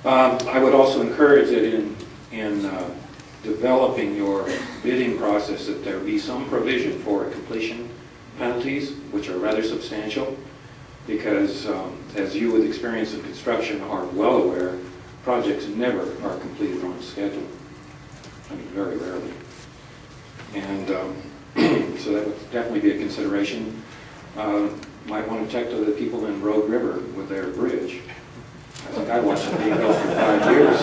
I would also encourage that in developing your bidding process that there be some provision for completion penalties, which are rather substantial, because as you with experience in construction are well aware, projects never are completed on schedule. I mean, very rarely. And so that would definitely be a consideration. Might want to check to the people in Rogue River with their bridge. I think I watched it being built for 5 years.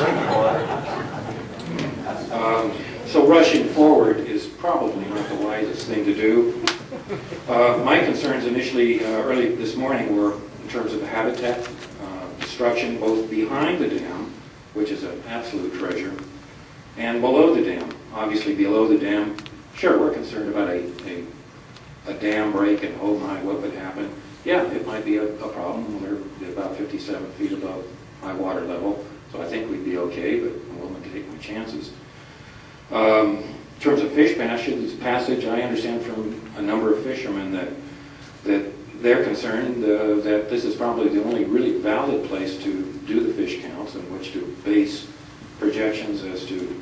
So rushing forward is probably not the wisest thing to do. My concerns initially, early this morning, were in terms of habitat destruction, both behind the dam, which is an absolute treasure, and below the dam. Obviously, below the dam, sure, we're concerned about a dam break and oh my, what would happen? Yeah, it might be a problem. We're about 57 feet above high water level, so I think we'd be okay, but I'm willing to take my chances. In terms of fish passage, I understand from a number of fishermen that they're concerned that this is probably the only really valid place to do the fish counts in which to base projections as to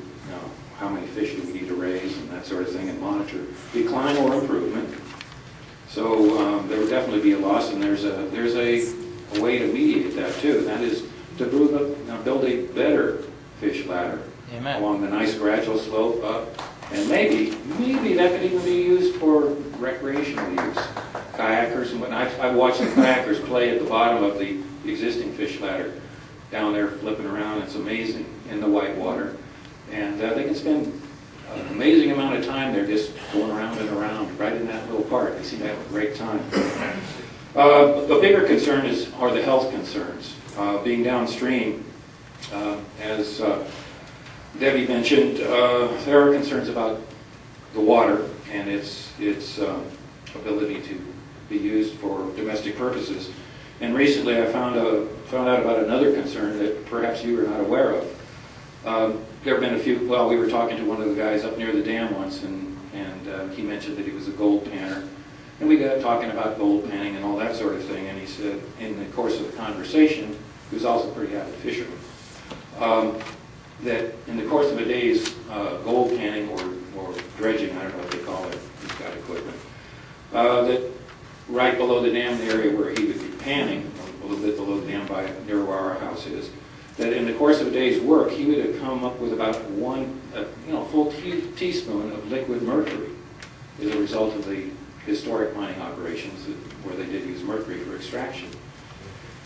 how many fish do we need to raise and that sort of thing, and monitor decline or improvement. So there would definitely be a loss, and there's a way to mediate that too. That is to build a better fish ladder. Amen. Along the nice gradual slope up, and maybe that could even be used for recreational use. Kayakers and whatnot. I've watched the kayakers play at the bottom of the existing fish ladder down there flipping around. It's amazing in the white water. And they can spend an amazing amount of time there just going around and around right in that little part. They seem to have a great time. The bigger concern are the health concerns. Being downstream, as Debbie mentioned, there are concerns about the water and its ability to be used for domestic purposes. And recently I found out about another concern that perhaps you were not aware of. There have been a few, well, we were talking to one of the guys up near the dam once, and he mentioned that he was a gold panner. And we got talking about gold panning and all that sort of thing, and he said in the course of the conversation, he was also a pretty avid fisherman, that in the course of a day's gold panning or dredging, I don't know what they call it, he's got equipment, that right below the dam area where he would be panning, a little bit below the dam by near where our house is, that in the course of a day's work, he would have come up with about one full teaspoon of liquid mercury as a result of the historic mining operations where they did use mercury for extraction.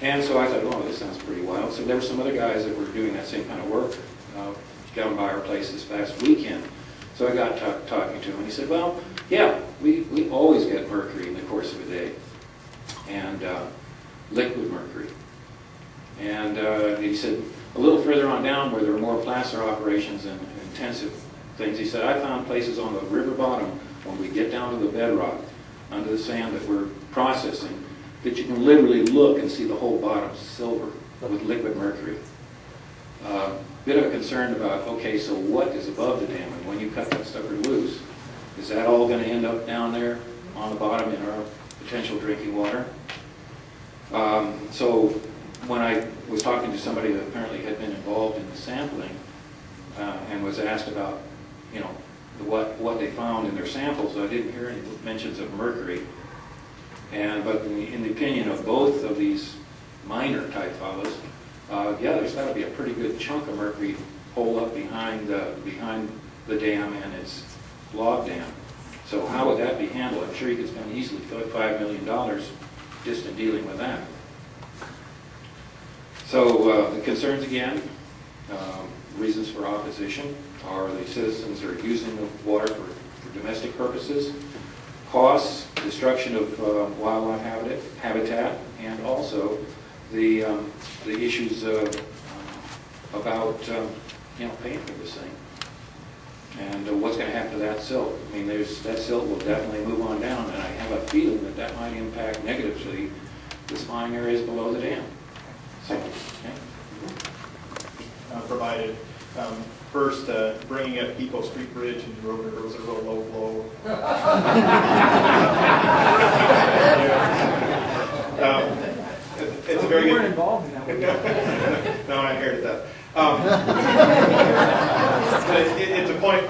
And so I thought, oh, this sounds pretty wild. So there were some other guys that were doing that same kind of work down by our place this past weekend. So I got talking to him, and he said, well, yeah, we always get mercury in the course of a day, and liquid mercury. And he said, a little further on down where there were more placer operations and intensive things, he said, I found places on the river bottom when we get down to the bedrock, under the sand that we're processing, that you can literally look and see the whole bottom silver with liquid mercury. Bit of a concern about, okay, so what is above the dam, and when you cut that sucker loose, is that all going to end up down there on the bottom in our potential drinking water? So when I was talking to somebody that apparently had been involved in the sampling and was asked about, what they found in their samples, I didn't hear any mentions of mercury. But in the opinion of both of these minor type fellows, yeah, there's got to be a pretty good chunk of mercury hole up behind the dam and its log dam. So how would that be handled? I'm sure you could spend easily $5 million just in dealing with that. So the concerns again, reasons for opposition are the citizens are using the water for domestic purposes, costs, destruction of wildlife habitat, and also the issues about paying for this thing, and what's going to happen to that silt. I mean, that silt will definitely move on down, and I have a feeling that might impact negatively the spawning areas below the dam. So, okay. Provided first, bringing up Eco Street Bridge in Rogue River was a real low blow. It's a very good. We weren't involved in that one. No, I inherited that. But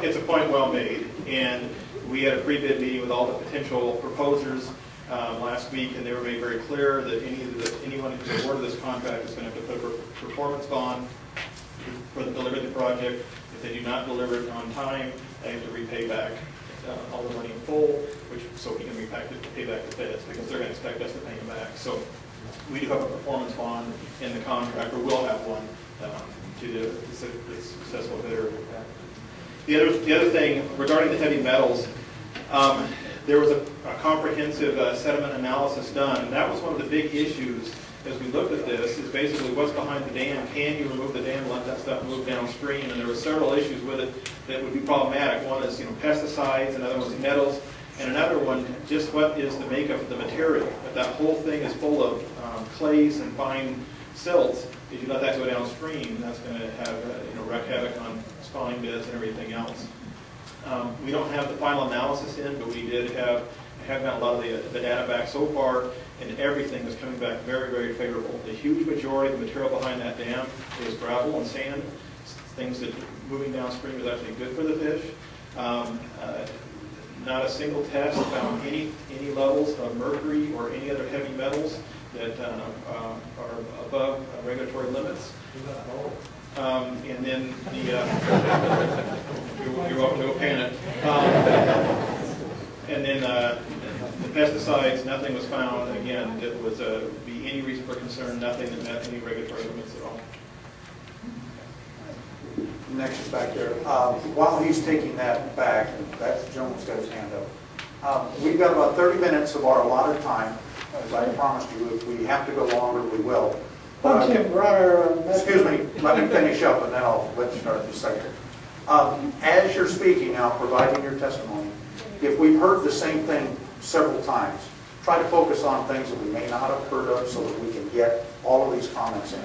it's a point well made, and we had a pre-bid meeting with all the potential proposers last week, and they were made very clear that anyone who's awarded this contract is going to have to put a performance bond for the delivery of the project. If they do not deliver it on time, they have to repay back all the money in full, so we can pay back the feds, because they're going to expect us to pay them back. So we do have a performance bond in the contract, or will have one, to the successful bidder. The other thing regarding the heavy metals, there was a comprehensive sediment analysis done, and that was one of the big issues as we looked at this, is basically what's behind the dam. Can you remove the dam, let that stuff move downstream? And there were several issues with it that would be problematic. One is pesticides, another one is metals, and another one, just what is the makeup of the material. If that whole thing is full of clays and fine silts, if you let that go downstream, that's going to have wreak havoc on spawning beds and everything else. We don't have the final analysis in, but we have gotten a lot of the data back so far, and everything is coming back very, very favorable. The huge majority of the material behind that dam is gravel and sand, things that moving downstream is actually good for the fish. Not a single test found any levels of mercury or any other heavy metals that are above regulatory limits. And then you're welcome to go pan it. And then the pesticides, nothing was found, again, that was be any reason for concern, nothing that met any regulatory limits at all. Next is back there. While he's taking that back, that gentleman's got his hand up. We've got about 30 minutes of our allotted time. As I promised you, if we have to go longer, we will. Excuse me, let me finish up and then I'll let you start in a second. As you're speaking now, providing your testimony, if we've heard the same thing several times, try to focus on things that we may not have heard of so that we can get all of these comments in.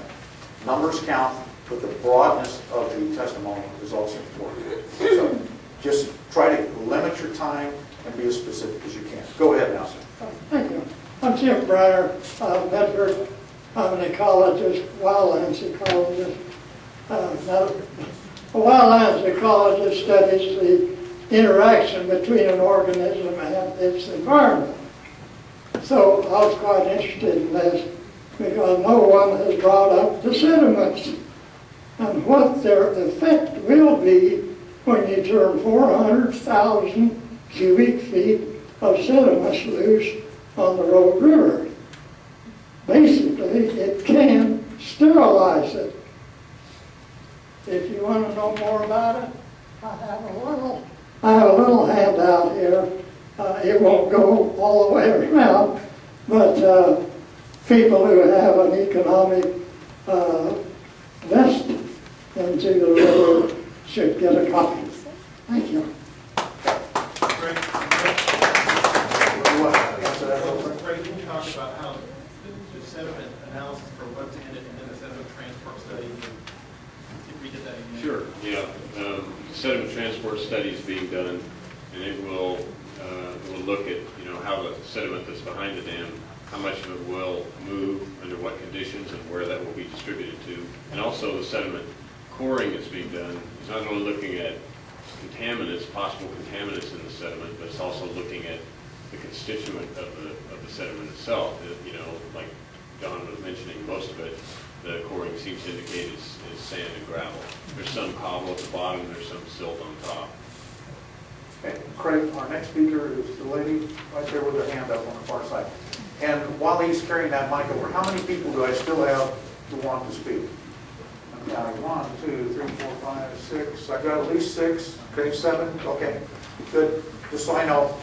Numbers count, but the broadness of the testimony is also important. So just try to limit your time and be as specific as you can. Go ahead now, sir. Thank you. I'm Jim Breyer, Medford. I'm an ecologist, wildlands ecologist. Now, a wildlands ecologist studies the interaction between an organism and its environment. So I was quite interested in this because no one has brought up the sediments and what their effect will be when you turn 400,000 cubic feet of sediments loose on the Rogue River. Basically, it can sterilize it. If you want to know more about it, I have a little handout here. It won't go all the way around, but people who have an economic vest into the river should get a copy. Thank you. Craig, can you talk about how the sediment analysis for what's in it and then the sediment transport study? If we get that again. Sure. Yeah. Sediment transport study is being done, and it will look at how the sediment that's behind the dam, how much of it will move, under what conditions, and where that will be distributed to. And also the sediment coring that's being done is not only looking at contaminants, possible contaminants in the sediment, but it's also looking at the constituent of the sediment itself. Like Don was mentioning, most of it, the coring seems to indicate is sand and gravel. There's some cobble at the bottom, there's some silt on top. Okay. Craig, our next speaker is the lady right there with her hand up on the far side. And while he's carrying that mic over, how many people do I still have who want to speak? I'm counting 1, 2, 3, 4, 5, 6. I've got at least 6. Okay, 7. Okay, good. Just so I know.